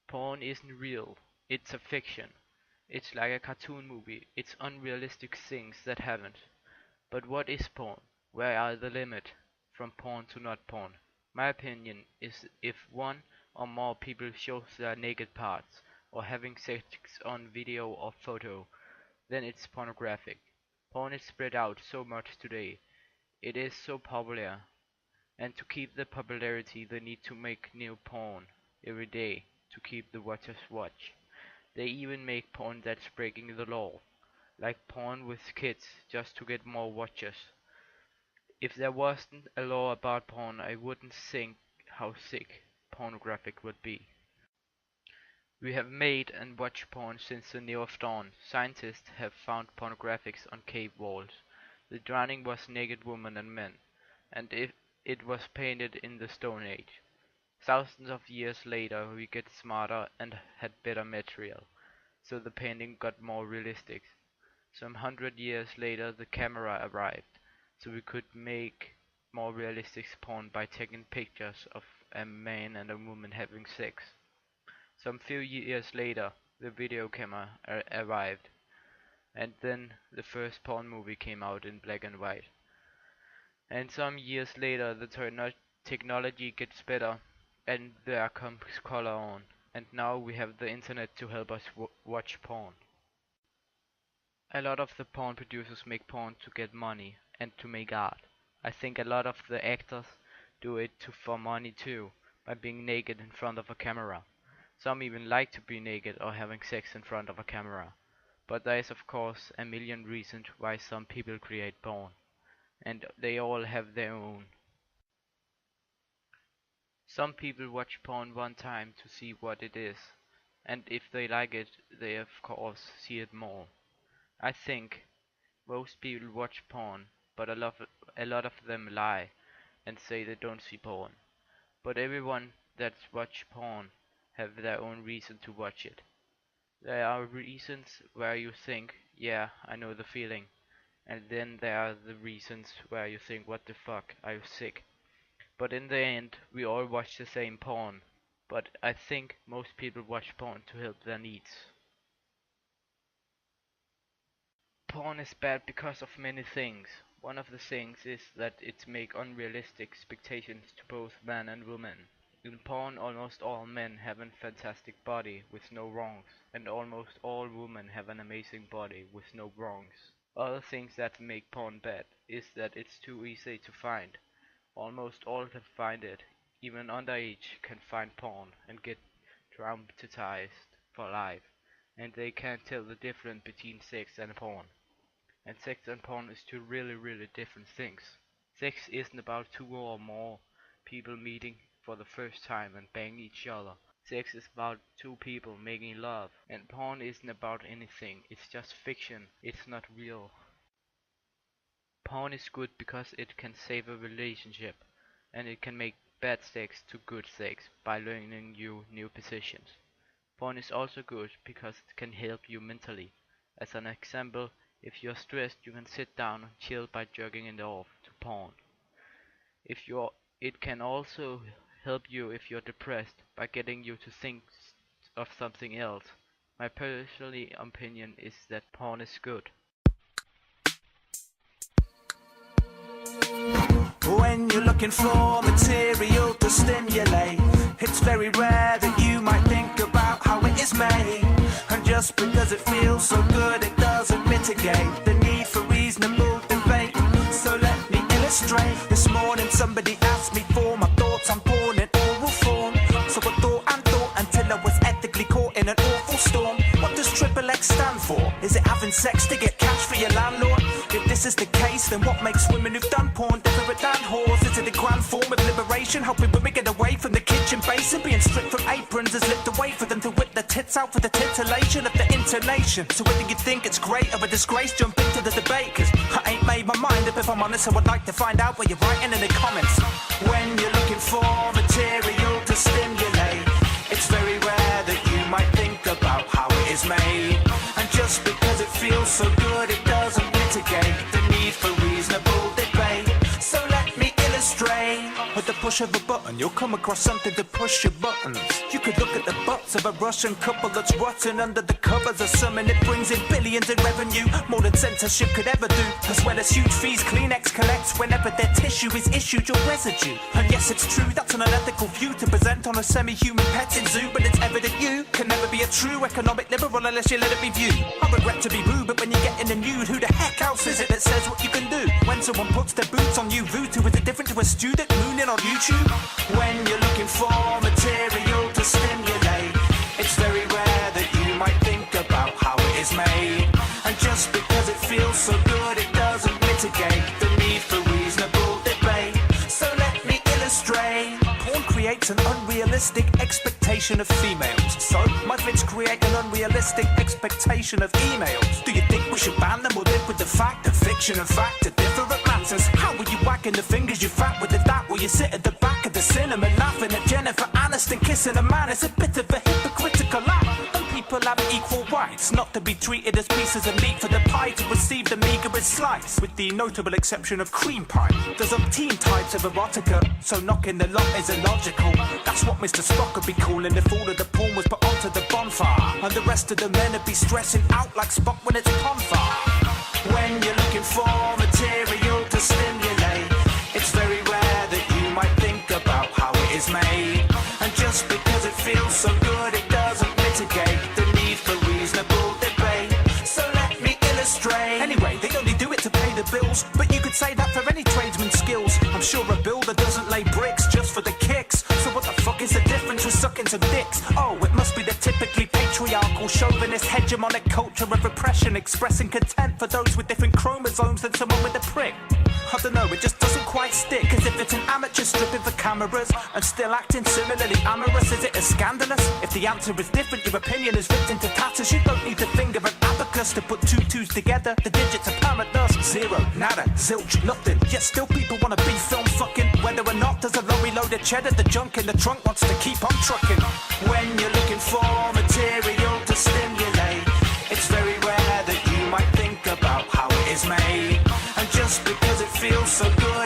Porn isn't real, it's a fiction. It's like a cartoon movie, it's unrealistic things that haven't. But what is porn? Where are the limit from porn to not porn? My opinion is if one or more people show their naked parts or having sex on video or photo, then it's pornographic. Porn is spread out so much today. It is so popular, and to keep the popularity they need to make new porn every day to keep the watchers watch. They even make porn that's breaking the law, like porn with kids just to get more watchers. If there wasn't a law about porn, I wouldn't think how sick pornographic would be. We have made and watched porn since the Neo of Dawn. Scientists have found pornographics on cave walls. The drawing was naked women and men, and it was painted in the Stone Age. Thousands of years later we get smarter and had better material, so the painting got more realistic. Some 100 years later the camera arrived, so we could make more realistic porn by taking pictures of a man and a woman having sex. Some few years later the video camera arrived, and then the first porn movie came out in black and white. And some years later the technology gets better and there comes color on, and now we have the internet to help us watch porn. A lot of the porn producers make porn to get money and to make art. I think a lot of the actors do it for money too, by being naked in front of a camera. Some even like to be naked or having sex in front of a camera. But there is of course a million reasons why some people create porn, and they all have their own. Some people watch porn one time to see what it is, and if they like it, they of course see it more. I think most people watch porn, but a lot of them lie and say they don't see porn. But everyone that's watch porn have their own reason to watch it. There are reasons where you think, yeah, I know the feeling, and then there are the reasons where you think, what the fuck, are you sick? But in the end, we all watch the same porn. But I think most people watch porn to help their needs. Porn is bad because of many things. One of the things is that it makes unrealistic expectations to both men and women. In porn, almost all men have a fantastic body with no wrongs, and almost all women have an amazing body with no wrongs. Other things that make porn bad is that it's too easy to find. Almost all can find it. Even underage can find porn and get traumatized for life, and they can't tell the difference between sex and porn. And sex and porn is two really different things. Sex isn't about two or more people meeting for the first time and banging each other. Sex is about two people making love, and porn isn't about anything. It's just fiction. It's not real. Porn is good because it can save a relationship, and it can make bad sex to good sex by learning you new positions. Porn is also good because it can help you mentally. As an example, if you're stressed, you can sit down and chill by jerking it off to porn. It can also help you if you're depressed by getting you to think of something else. My personal opinion is that porn is good. When you're looking for material to stimulate, it's very rare that you might think about how it is made. And just because it feels so good, it doesn't mitigate the need for reasonable debate. So let me illustrate. This morning somebody asked me for my thoughts on porn in oral form. So I thought and thought until I was ethically caught in an awful storm. What does Triple X stand for? Is it having sex to get cash for your landlord? If this is the case, then what makes women who've done porn different than whores? Is it a grand form of liberation, helping women get away from the kitchen basin? Being stripped from aprons is lit away for them to whip their tits out for the titillation of the intonation. So whether you think it's great or a disgrace, jump into the debate, cause I ain't made my mind up if I'm honest, so I'd like to find out what you're writing in the comments. When you're looking for material to stimulate, it's very rare that you might think about how it is made. And just because it feels so good, it doesn't mitigate the need for reasonable debate. So let me illustrate with the push of a button, you'll come across something to push your buttons. You could look at the butts of a Russian couple that's rotten under the covers of something that brings in billions in revenue, more than censorship could ever do. As well as huge fees Kleenex collects whenever their tissue is issued your residue. And yes, it's true, that's an unethical view to present on a semi-human petting zoo, but it's evident you can never be a true economic liberal unless you let it be viewed. I regret to be rude, but when you get in the nude, who the heck else is it that says what you can do? When someone puts their boots on you, Voodoo, is it different to a student mooning on YouTube? When you're looking for material to stimulate, it's very rare that you might think about how it is made. And just because it feels so good, it doesn't mitigate the need for reasonable debate. So let me illustrate. Porn creates an unrealistic expectation of females. So my vids create an unrealistic expectation of emails. Do you think we should ban them or live with the fact that fiction and fact are different matters? How are you whacking the fingers you fat with it that while you sit at the back of the cinema laughing at Jennifer Aniston kissing a man? It's a bit of a hypocritical act. And people have equal rights not to be treated as pieces of meat for the pie to receive the meagerest slice, with the notable exception of cream pie. There's obscene types of erotica, so knocking the lot is illogical. That's what Mr. Spock would be calling if all of the porn was put onto the bonfire, and the rest of the men would be stressing out like Spock when it's bonfire. When you're looking for material to stimulate, it's very rare that you might think about how it is made. And just because it feels so good, it doesn't mitigate the need for reasonable debate. So let me illustrate. Anyway, they only do it to pay the bills, but you could say that for any tradesman's skills. I'm sure a builder doesn't lay bricks just for the kicks. So what the fuck is the difference with sucking some dicks? Oh, it must be the typically patriarchal, chauvinist, hegemonic culture of repression, expressing contempt for those with different chromosomes than someone with a prick. I don't know, it just doesn't quite stick. Cause if it's an amateur stripping for cameras and still acting similarly amorous, is it as scandalous? If the answer is different, your opinion is ripped into tatters. You don't need to finger an abacus to put two twos together. The digits are paradust. Zero, nada, zilch, nothing. Yet still people wanna be film fucking. Whether or not there's a lorry load of cheddar, the junk in the trunk wants to keep on trucking. When you're looking for material to stimulate, it's very rare that you might think about how it is made. And just because it feels so good,